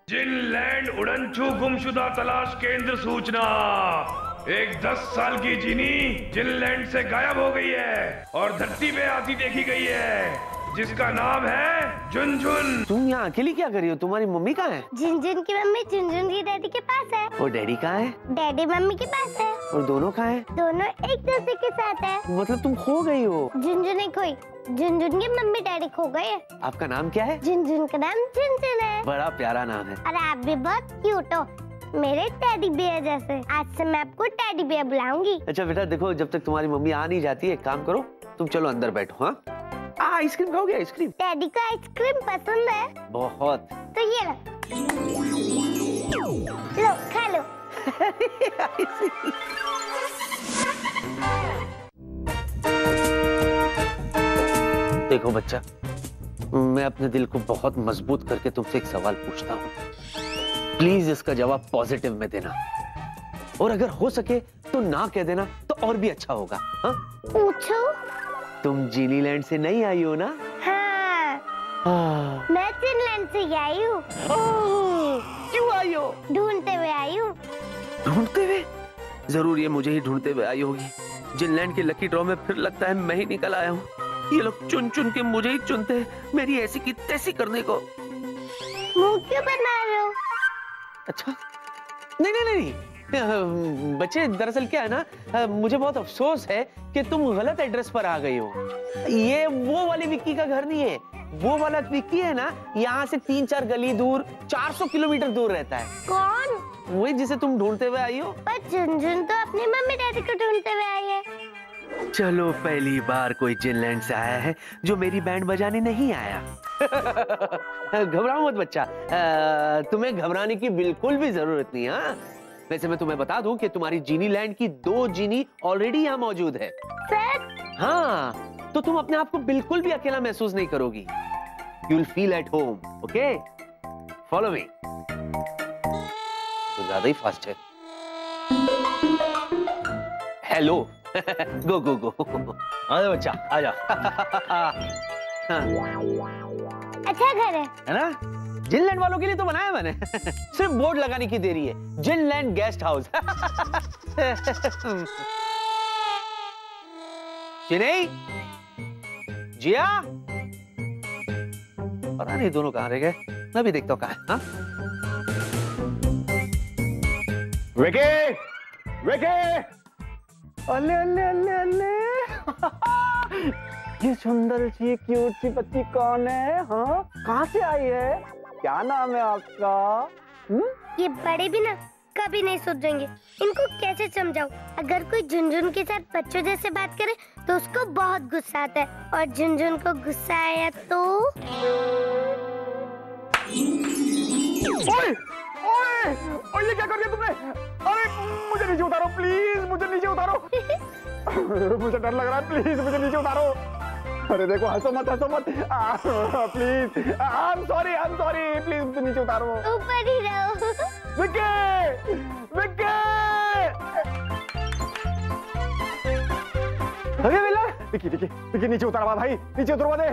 जिनलैंड उड़नछू गुमशुदा तलाश केंद्र सूचना। एक 10 साल की जिनी जिनलैंड से गायब हो गई है और धरती पे आती देखी गई है, जिसका नाम है झुनझुन। तुम यहाँ अकेली क्या कर रही हो? तुम्हारी मम्मी कहाँ है? झुनझुन की मम्मी झुनझुन की डैडी के पास है। और डैडी कहाँ है? डैडी मम्मी के पास है। और दोनों कहाँ है? दोनों एक दूसरे के साथ है। मतलब तुम खो गई हो? झुनझुन नहीं खोई, झुनझुन के मम्मी डैडी खो गए। आपका नाम क्या है? झुनझुन का नाम झुनझुन है। बड़ा प्यारा नाम है। और आप भी बहुत क्यूट हो, मेरे टेडी बियर जैसे। आज से मैं आपको टेडी बियर बुलाऊंगी। अच्छा बेटा देखो, जब तक तुम्हारी मम्मी आ नहीं जाती है, एक काम करो, तुम चलो अंदर बैठो। हाँ, आइसक्रीम खाओगे? आइसक्रीम? डैडी को आइसक्रीम पसंद है बहुत। तो ये लो खा लो। देखो बच्चा, मैं अपने दिल को बहुत मजबूत करके तुमसे एक सवाल पूछता हूँ, प्लीज इसका जवाब पॉजिटिव में देना, और अगर हो सके तो ना कह देना तो और भी अच्छा होगा। हाँ? पूछो। तुम जीनीलैंड से नहीं आई हो ना? हाँ। मैं जिनलैंड से आई हूँ। क्यों आई हो? ढूंढते हुए आई हूँ। ढूंढते हुए? जरूर ये मुझे ही ढूंढते हुए आई होगी। जिनलैंड की लकी ड्रॉ में फिर लगता है मैं ही निकल आया हूँ। ये लोग चुन चुन के मुझे ही चुनते हैं, मेरी ऐसी की तैसी करने को। मुंह क्यों बना रहे हो? अच्छा, नहीं नहीं नहीं बच्चे, दरअसल क्या है ना, मुझे बहुत अफसोस है कि तुम गलत एड्रेस पर आ गई हो। ये वो वाली विक्की का घर नहीं है। वो वाला विक्की है ना, यहाँ से 3-4 गली दूर, 400 किलोमीटर दूर रहता है। कौन? वही जिसे तुम ढूंढते हुए आई हो। पर झुनझुन तो अपनी मम्मी डैडी को ढूंढते हुए आई है। चलो, पहली बार कोई जिनलैंड से आया है जो मेरी बैंड बजाने नहीं आया। घबराओ मत बच्चा, तुम्हें घबराने की बिल्कुल भी जरूरत नहीं। हाँ, वैसे मैं तुम्हें बता दूं कि तुम्हारी जीनीलैंड की 2 जीनी ऑलरेडी यहाँ मौजूद है। सच? हाँ, तो तुम अपने आप को बिल्कुल भी अकेला महसूस नहीं करोगी। You'll feel at home, okay? Follow me. तो ज्यादा ही फास्ट है। हेलो। गो गो गो। आजा बच्चा, आजा। अच्छा घर है ना? जिनलैंड वालों के लिए तो बनाया मैंने। सिर्फ बोर्ड लगाने की देरी है। जिनलैंड गेस्ट हाउस। चिन्नई, जिया, पता नहीं दोनों कहाँ रह गए। मैं भी देखता हूँ कहाँ है। हाँ? विकी, विकी, अल्ले अल्ले अल्ले अल्ले। ये सुंदर सी क्यूट सी बच्ची कौन है? हाँ, कहाँ से आई है? क्या नाम है आपका? ये बड़े भी ना कभी नहीं सुधरेंगे। इनको कैसे समझाऊं? अगर कोई झुनझुन के साथ बच्चों जैसे बात करे तो उसको बहुत गुस्सा आता है, और झुनझुन को गुस्सा आया तो ओए, ओए, ओए, ये क्या कर दिया तुमने? अरे मुझे नीचे उतारो प्लीज, मुझे नीचे उतारो। मुझे डर लग रहा है, प्लीज मुझे नीचे उतारो। अरे देखो, हंसो मत, हंसो मत, please. I am sorry, please मुझे नीचे उतारो। ऊपर ही रहो। विक्की, विक्की, अरे बेला, विक्की, विक्की, विक्की नीचे उतारवा भाई, नीचे उतरवा दे।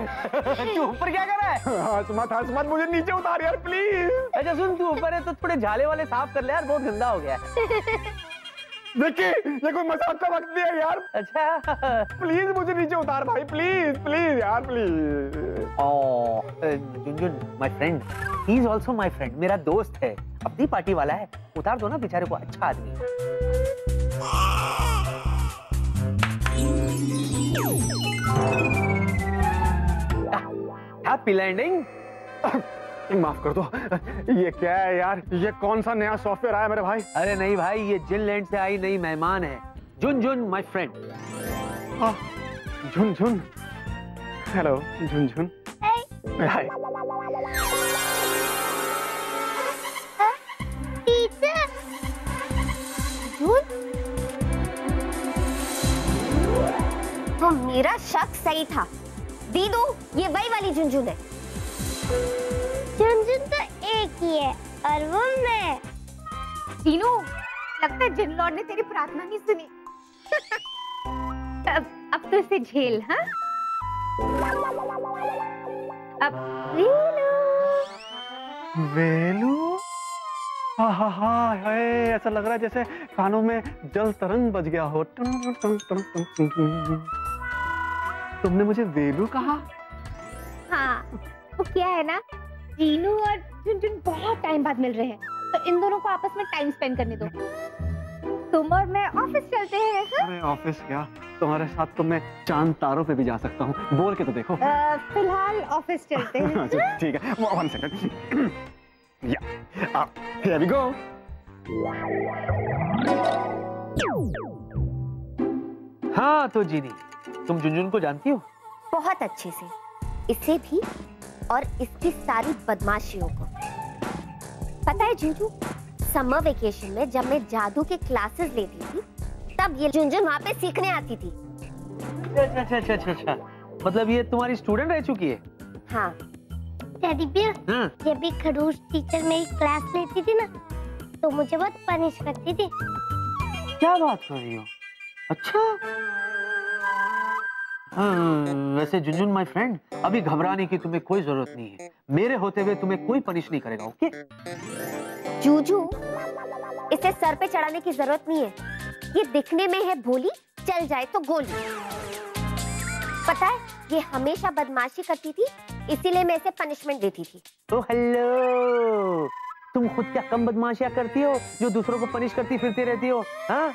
तू ऊपर क्या कर रहा है? हंस मत, मुझे नीचे उतार यार प्लीज। अच्छा सुन, तू ऊपर है तो थोड़े झाले वाले साफ कर ले यार, बहुत गंदा हो गया है। विक्की, ये कोई मजाक का वक्त नहीं है यार। अच्छा, प्लीज मुझे नीचे उतार भाई, प्लीज प्लीज यार please. Jhunjhun, my friend, he is also my friend, मेरा दोस्त है, अपनी पार्टी वाला है, उतार दो ना बेचारे को, अच्छा आदमी है। Happy landing. माफ कर दो, ये क्या है यार? ये कौन सा नया सॉफ्टवेयर आया मेरे भाई? अरे नहीं भाई, ये जिनलैंड से आई नई मेहमान है, Jhunjhun my friend. Jhunjhun, hello Jhunjhun. Hi. Teacher, तो मेरा शक सही था। दीदू, ये वही वाली झुनझुन है। झुनझुन तो एक ही है और वो मैं। तीनू, लगता है जिनलॉर्ड ने तेरी प्रार्थना नहीं सुनी। अब तो इसे झेल। हाँ, अब वेलू वेलू, हा है, ऐसा लग रहा है जैसे कानों में जल तरंग बज गया हो। तुमने मुझे वेलू कहा? हाँ, वो क्या है ना, रीनू और झुनझुन बहुत टाइम बाद मिल रहे हैं, तो इन दोनों को आपस में टाइम स्पेंड करने दो। तुम और मैं ऑफिस चलते हैं। अरे ऑफिस क्या, तुम्हारे साथ तो मैं चांद तारों पे भी जा सकता हूँ, बोल के तो देखो। फिलहाल ऑफिस चलते हैं। ठीक है, 1 सेकंड। Here we go. हाँ तो जीनी, तुम झुनझुन को जानती हो? बहुत अच्छे से, इसे भी और इसकी सारी बदमाशियों को। पता है झुनझुन, समर वेकेशन में जब मैं जादू के क्लासेस लेती थी, तब ये झुनझुन वहाँ पे सीखने आती थी। अच्छा, मतलब ये तुम्हारी स्टूडेंट रह चुकी है? हाँ। टेडी बियर, हाँ। जब भी खड़ूस टीचर मेरी क्लास लेती थी ना, तो मुझे बहुत पनिश करती थी। क्या बात कर रही हो? अच्छा। वैसे झुनझुन माय फ्रेंड, अभी घबराने की तुम्हें कोई जरूरत नहीं है। मेरे होते हुए तुम्हें कोई पनिश नहीं करेगा, ओके? जूजू, इसे सर पे चढ़ाने की जरूरत नहीं है। ये दिखने में है भोली, चल जाए तो गोली। पता है, ये हमेशा बदमाशी करती थी, इसीलिए मैं इसे पनिशमेंट देती थी। तो हेलो, तुम खुद क्या कम बदमाशियां करती हो जो दूसरों को पनिश करती फिरती रहती हो? हाँ?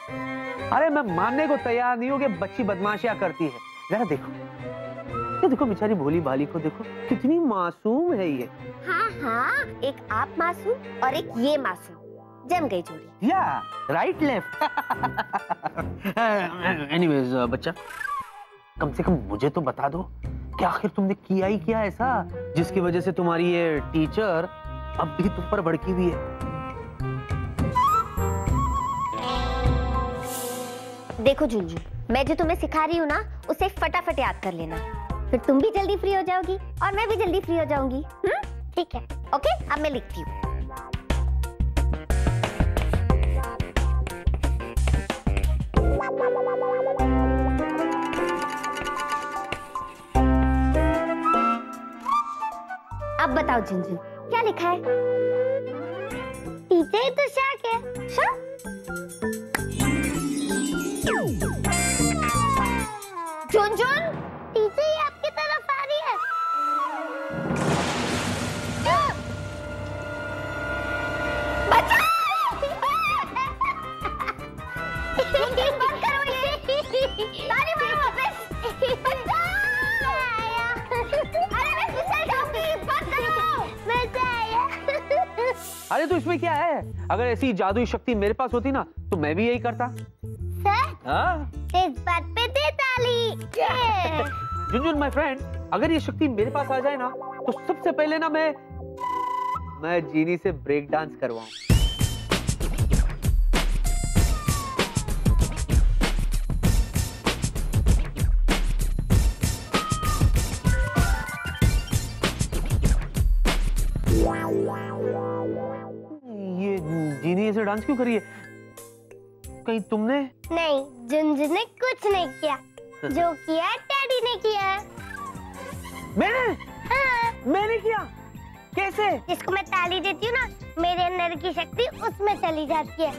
अरे मैं मानने को तैयार नहीं हूँ कि बच्ची बदमाशियां करती है। जरा देखो, ये देखो बेचारी भोली भाली को, देखो कितनी मासूम है ये। हाँ, एक आप मासूम और एक ये मासूम, जम गई जोड़ी। या राइट लेफ्ट। एनीवेज बच्चा, कम से कम मुझे तो बता दो कि आखिर तुमने किया ही क्या ऐसा जिसकी वजह से तुम्हारी ये टीचर अब भी तुम पर भड़की हुई है? देखो झुनझुन, मैं जो तुम्हें सिखा रही हूँ ना, उसे फटाफट याद कर लेना, फिर तुम भी जल्दी फ्री हो जाओगी और मैं भी जल्दी फ्री हो जाऊंगी। ठीक है? ओके, अब मैं लिखती हूँ। अब बताओ झुनझुन, क्या लिखा है? टीचर तो शाक है। शाक? झुनझुन, टीचर ये आपकी तरफ आ रही है। झुनझुन, बंद करो ये। ताली मारो वापस। अरे मैं फिसल जाऊंगी, बंद करो। मजा आया। अरे तो इसमें क्या है? अगर ऐसी जादुई शक्ति मेरे पास होती ना, तो मैं भी यही करता। सर, हाँ? इस बात पे दे ताली। झुनझुन माय फ्रेंड, अगर ये शक्ति मेरे पास आ जाए ना, तो सबसे पहले ना मैं जीनी से ब्रेक डांस करवाऊं। ये जीनी ऐसे डांस क्यों करी है? कहीं तुमने? नहीं, झुनझुन ने कुछ नहीं किया, जो किया टेडी ने किया। मैंने? हाँ। मैंने किया? कैसे? जिसको मैं ताली देती हूँ ना, मेरे अंदर की शक्ति उसमें चली जाती है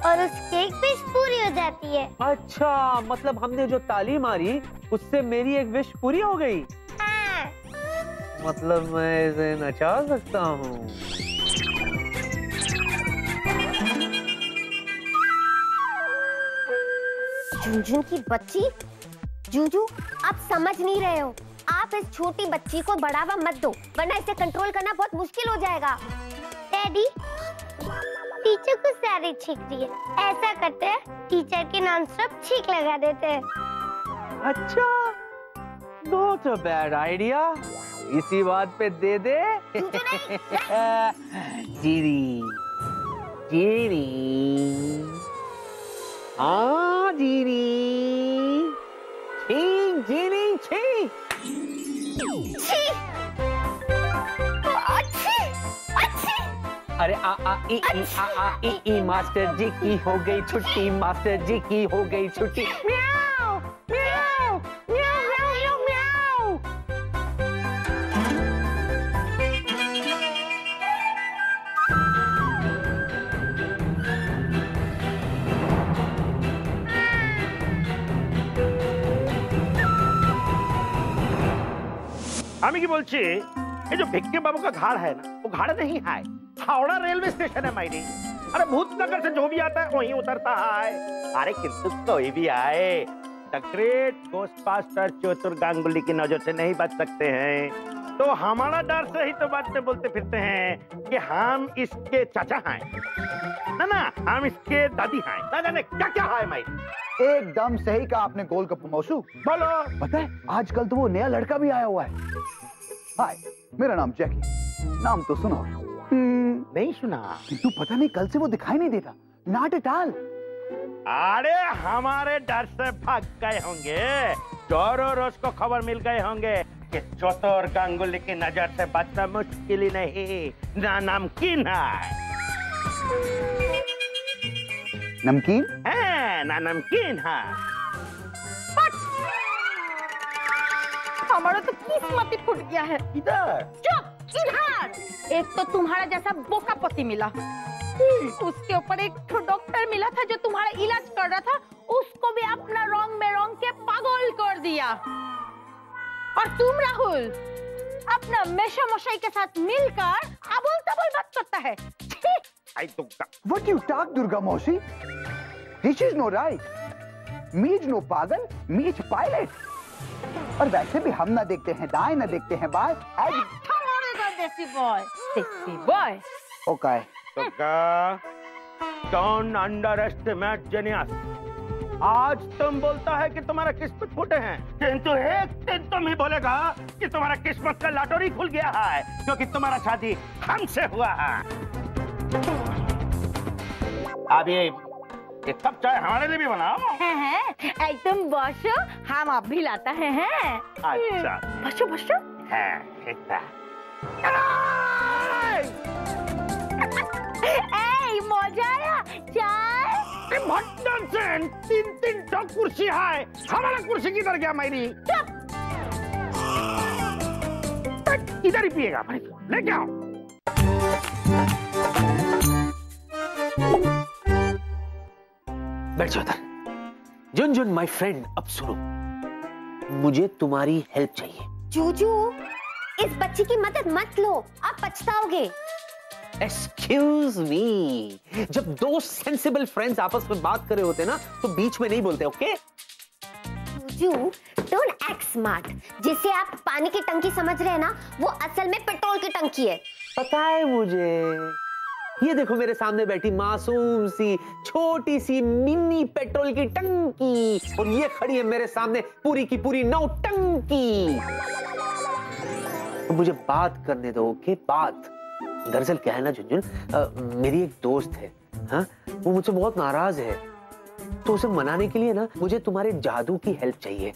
और उसकी एक विश पूरी हो जाती है। अच्छा, मतलब हमने जो ताली मारी उससे मेरी एक विश पूरी हो गई। हाँ। मतलब मैं इसे नचा सकता हूँ। झुनझुन की बच्ची, जूजू, आप समझ नहीं रहे हो। आप इस छोटी बच्ची को बढ़ावा मत दो, वरना इसे कंट्रोल करना बहुत मुश्किल हो जाएगा। डैडी, टीचर को सारी छींक रही है। ऐसा करते हैं, टीचर के नॉन स्टॉप छींक लगा देते हैं। अच्छा, नॉट अ बैड आइडिया। इसी बात पे दे दे। जीनी, जीनी, हाँ जीनी, छींक जीनी छींक। अरे आ ई मास्टर जी की हो गई छुट्टी, मास्टर जी की हो गई छुट्टी। म्याऊ म्याऊ म्याऊ म्याऊ म्याऊ। আমি কি বলছি এই যে ভিক্কি बाबू का घाड़ है ना वो घाड़ नहीं है हावड़ा रेलवे स्टेशन है मायरी। अरे भूतनगर से जो भी आता है वहीं उतरता है। अरे किंतु कोई भी आए द ग्रेट घोस्टबस्टर चतुर गांगुली की नजर से नहीं बच सकते हैं। तो हमारा डर से ही तो बातें बोलते फिरते हैं कि हम इसके चाचा हैं ना हम इसके दादी हैं ना जाने क्या क्या है माई। एकदम सही कहा आपने गोल कप मौसू। बोलो। पता है आजकल तो वो नया लड़का भी आया हुआ है। हाय मेरा नाम जैकी। नाम तो सुनो। नहीं सुना। किंतु पता नहीं कल से वो दिखाई नहीं देता। Not at all. अरे हमारे डर से भाग गए होंगे। चोरों रोज को खबर मिल गए होंगे कि चतुर गांगुली की नजर से बचना मुश्किल ही नहीं ना नमकीन है। नमकीन है ना नमकीन है। हमारा तो किस्मत ही फूट गया है। इधर चुप इधर। एक तो तुम्हारा जैसा बोका पति मिला, उसके ऊपर एक डॉक्टर मिला था जो तुम्हारा इलाज कर रहा था, उसको भी अपना रंग में रंग के पागल कर दिया। और तुम राहुल अपना मेशा मशाई के साथ मिलकर अबोल तबोल बात करता है। आई तो What you talk, Durga Mausi? This is no right. Me is no पागल, me is pilot. और वैसे भी हम ना देखते हैं दाएं ना देखते हैं बाएं। देसी बॉय, देसी boy. Okay. Don't underestimate genius. आज तुम बोलता है कि तुम्हारा किस्मत फूटे हैं, किंतु एक दिन तुम ही बोलेगा कि तुम्हारा किस्मत का लॉटरी खुल गया है क्योंकि तुम्हारा शादी हमसे हुआ है। अब ये कप चाय हमारे लिए भी बनाओ। एकदम बसो, हम अब भी लाता है। अच्छा बसो बसो। है मजा आया चाय। तीन कुर्सी है, हमारा कुर्सी किधर गया मेरी? इधर ही पिएगा भाई, लेके आओ। बैठ जाओ उधर। जुनजुन माय फ्रेंड, अब सुनो, मुझे तुम्हारी हेल्प चाहिए। जूजू इस बच्ची की मदद मत लो, आप पछताओगे। एक्सक्यूज मी, जब दो सेंसिबल फ्रेंड्स आपस में बात कर रहे होते ना तो बीच में नहीं बोलते, okay? Juju don't act smart. जिसे आप पानी की टंकी समझ रहे हैं ना, वो असल में पेट्रोल की टंकी है। पता है मुझे। ये देखो मेरे सामने बैठी मासूम सी छोटी सी मिनी पेट्रोल की टंकी, और ये खड़ी है मेरे सामने पूरी की पूरी नौटंकी। तो मुझे बात करने दो, ओके? बात दरअसल क्या है ना झुनझुन, मेरी एक दोस्त है, हाँ, वो मुझसे बहुत नाराज है, तो उसे मनाने के लिए ना मुझे तुम्हारे जादू की हेल्प चाहिए।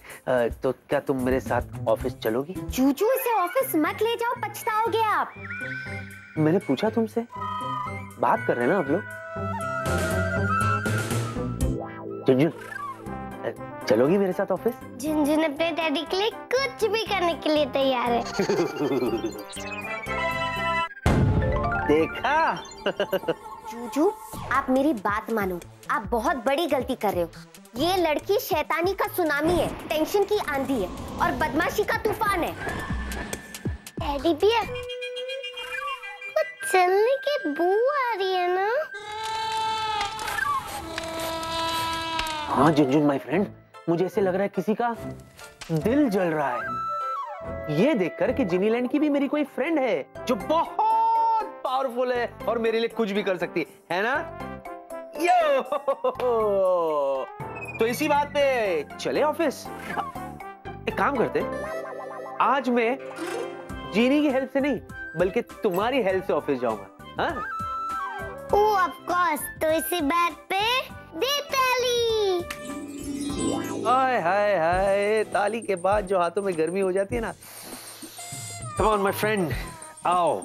तो क्या तुम मेरे साथ ऑफिस चलोगी? जूजू इसे ऑफिस मत ले जाओ, पछताओगे आप। मैंने पूछा तुमसे, बात कर रहे हैं ना आप लोग। झुनझुन चलोगी मेरे साथ ऑफिस? झुनझुन अपने डैडी के लिए कुछ भी करने के लिए तैयार है। देखा? जूजू आप मेरी बात मानो, आप बहुत बड़ी गलती कर रहे हो। ये लड़की शैतानी का सुनामी है, टेंशन की आंधी है और बदमाशी का तूफान है। डैडी भैया, कुछ चलने की बू आ रही है ना? हाँ झुनझुन माय फ्रेंड, मुझे ऐसे लग रहा है किसी का दिल जल रहा है, ये देखकर कि जिनीलैंड की भी मेरी कोई फ्रेंड है जो बहुत पावरफुल है और मेरे लिए कुछ भी कर सकती है ना? यो तो इसी बात पे चले ऑफिस। एक काम करते, आज मैं जीनी की हेल्प से नहीं बल्कि तुम्हारी हेल्प से ऑफिस जाऊंगा। हाँ? ओह ऑफ कोर्स, तो इसी बात पे दे ताली। हाय हाय हाय, ताली के बाद जो हाथों में गर्मी हो जाती है ना। कम ऑन माय फ्रेंड, आओ।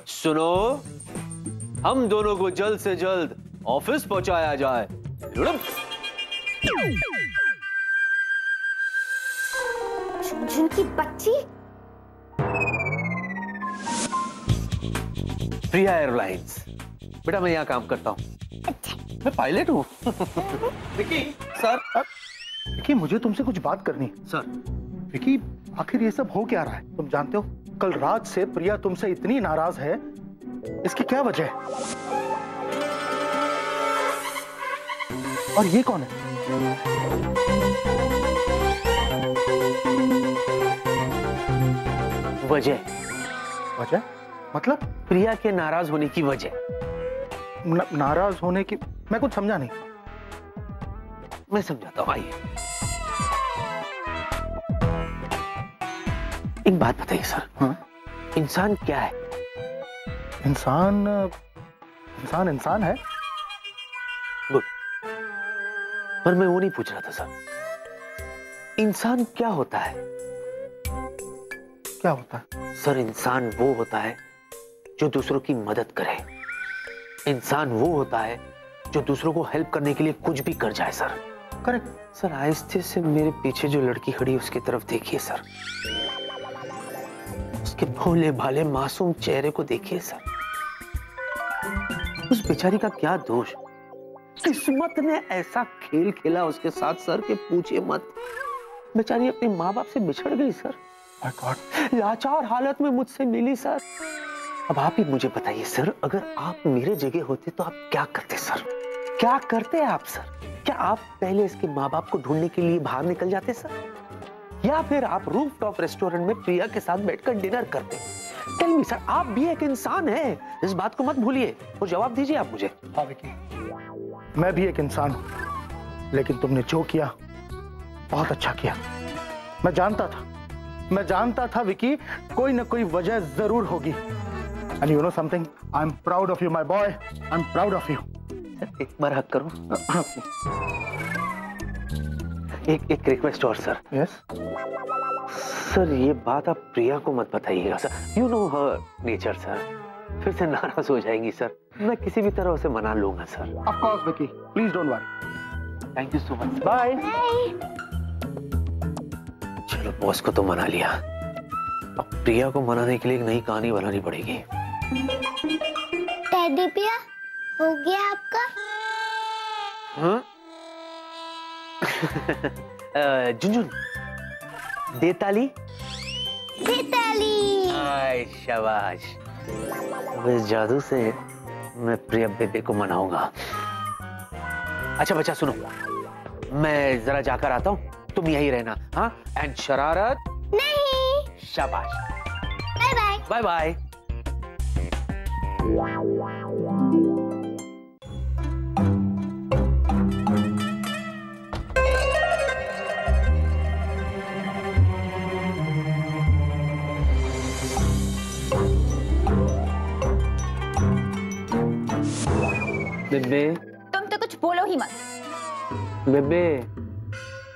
सुनो, हम दोनों को जल्द से जल्द ऑफिस पहुंचाया जाए। झुनझुन की बच्ची। प्रिया एयरलाइंस। बेटा मैं यहाँ काम करता हूँ, मैं पायलट हूँ। विकी सर, विकी मुझे तुमसे कुछ बात करनी है। सर। विकी आखिर ये सब हो क्या रहा है? तुम जानते हो कल रात से प्रिया तुमसे इतनी नाराज है, इसकी क्या वजह है? और ये कौन है? वजह वजह मतलब? प्रिया के नाराज होने की वजह। नाराज होने की? मैं कुछ समझा नहीं। मैं समझाता हूं, आइए। एक बात बताइए सर। हाँ? इंसान क्या है? इंसान इंसान इंसान है। गुड, पर मैं वो नहीं पूछ रहा था सर। इंसान क्या होता है? क्या होता है? सर इंसान वो होता है जो दूसरों की मदद करे। इंसान वो होता है जो दूसरों को हेल्प करने के लिए कुछ भी कर जाए सर। करेक्ट। सर आहिस्ते से मेरे पीछे जो लड़की खड़ी है उसकी तरफ देखिए सर। उसके भोले भाले मासूम चेहरे को देखिए सर। उस बेचारी का क्या दोष? किस्मत ने ऐसा खेल खेला उसके साथ सर के पूछिए मत। बेचारी अपने माँ बाप से बिछड़ गई सर। My God. लाचार हालत में मुझसे मिली सर। अब आप ही मुझे बताइए सर, अगर आप मेरे जगह होते तो आप क्या करते सर? क्या करते आप सर? क्या आप पहले इसके माँ बाप को ढूंढने के लिए बाहर निकल जाते सर, या फिर आप रूफटॉप रेस्टोरेंट में प्रिया के साथ बैठकर डिनर करते? टेल मी सर, आप भी एक इंसान हैं, इस बात को मत भूलिए और जवाब दीजिए आप मुझे। हाँ विकी, मैं भी एक इंसान हूं, लेकिन तुमने जो किया बहुत अच्छा किया। मैं जानता था विकी, कोई ना कोई वजह जरूर होगी। And you know something? I'm proud of you, my boy. I'm proud of you. एक बार हक करो। एक रिक्वेस्ट और सर। Yes. सर ये बात आप प्रिया को मत बताइएगा sir. You know her nature sir. फिर से नाराज हो जाएंगी सर। मैं किसी भी तरह उसे मना लूंगा sir. Of course, Vicky. Please don't worry. Thank you so much. Bye. चलो बॉस को तो मना लिया, अब प्रिया को मनाने के लिए एक नई कहानी बनानी पड़ेगी। टेडी पिया हो गया आपका? हाँ? झुनझुन दे ताली। आय शाबाश। अब इस जादू से मैं प्रिया बेबे को मनाऊंगा। अच्छा बच्चा सुनो, मैं जरा जाकर आता हूँ, तुम यही रहना। हाँ? एंड शरारत नहीं। शाबाश। Bye bye. Bye bye. बेबे तुम तो कुछ बोलो ही मत। बेबे,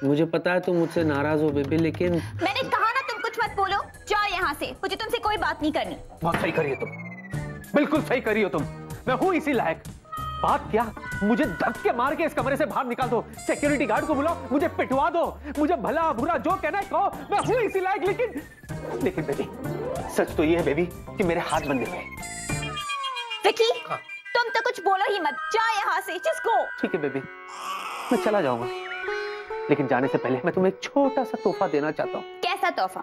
मुझे पता है तुम मुझसे नाराज हो बेबे, लेकिन मैंने कहा ना तुम कुछ मत बोलो, जाओ यहाँ से, मुझे तुमसे कोई बात नहीं करनी। बहुत सही करी हो तुम, बिल्कुल सही करी हो तुम। मैं हूँ इसी लायक। बात क्या, मुझे धक्के मार के इस कमरे से बाहर निकाल दो, सिक्योरिटी गार्ड को बुलाओ, मुझे पिटवा दो, मुझे भला बुरा जो कहना है कहो, मैं हूँ इसी लायक। लेकिन बेबी, सच तो ये है बेबी कि मेरे हाथ बंधे हुए हैं। विकी, तुम तो कुछ बोलो ही मत, जाओ यहाँ से, जस्ट गो। ठीक है बेबी, मैं चला जाऊंगा, लेकिन जाने से पहले मैं तुम्हें एक छोटा सा तोहफा देना चाहता हूँ। कैसा तोहफा?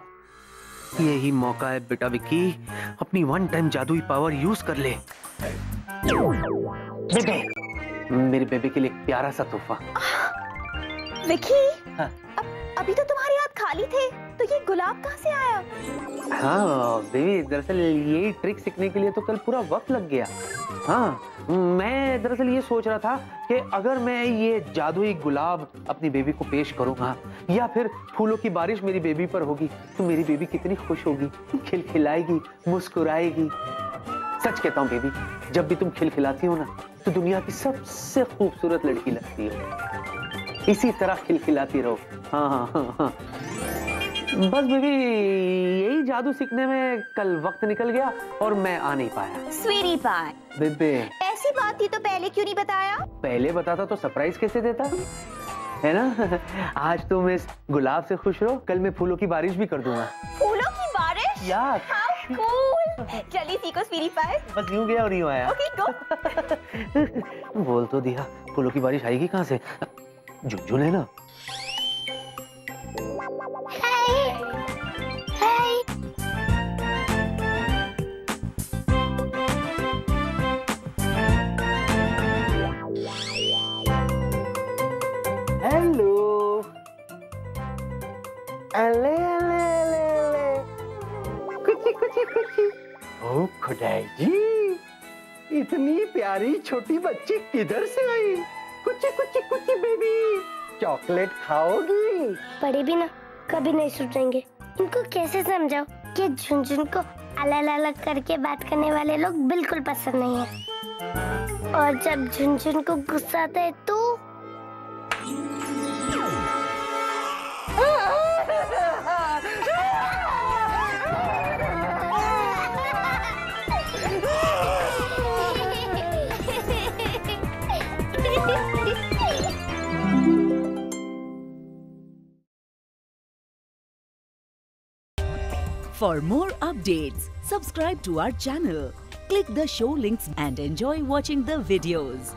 यही मौका है बेटा विकी, अपनी वन टाइम जादुई पावर यूज कर ले। बेबे, मेरी बेबी के लिए एक प्यारा सा तोहफा। विकी, हाँ? अभी तो तुम्हारे हाथ खाली थे, तो ये गुलाब कहाँ से आया? हाँ बेबी, दरअसल यही ट्रिक सीखने के लिए तो कल पूरा वक्त लग गया। हाँ, मैं दरअसल ये सोच रहा था कि अगर मैं ये जादुई गुलाब अपनी बेबी को पेश करूंगा या फिर फूलों की बारिश मेरी बेबी पर होगी तो मेरी बेबी कितनी खुश होगी, खिलखिलाएगी, मुस्कुराएगी। सच कहता हूँ बेबी, जब भी तुम खिलखिलाती हो ना तो दुनिया की सबसे खूबसूरत लड़की लगती हो। इसी तरह खिलखिलाती रहो। हाँ हाँ हाँ हाँ। बस बेबी, यही जादू सीखने में कल वक्त निकल गया और मैं आ नहीं पाया। स्वीटी पाई, बेबे ऐसी बात थी तो पहले क्यों नहीं बताया? पहले बताता तो सरप्राइज कैसे देता, है ना? आज तुम इस गुलाब से खुश रहो, कल मैं फूलों की बारिश भी कर दूंगा। फूलों की बारिश? यार How cool! जल्दी सीखो स्वीटी पाई। बस यूं गया और यूं आया। ओके, गो। बोल तो दिया, फूलों की बारिश आएगी कहाँ से? झुनझुन है ना? कुची कुची। ओ खुदाई जी, इतनी प्यारी छोटी बच्ची किधर से आई? कुची कुची कुची बेबी, चॉकलेट खाओगी? बड़े भी ना कभी नहीं सुधरेंगे। इनको कैसे समझाओ कि झुनझुन को अलग अलग करके बात करने वाले लोग बिल्कुल पसंद नहीं है। और जब झुनझुन को गुस्सा आता है तो For more updates, subscribe to our channel, click the show links and enjoy watching the videos.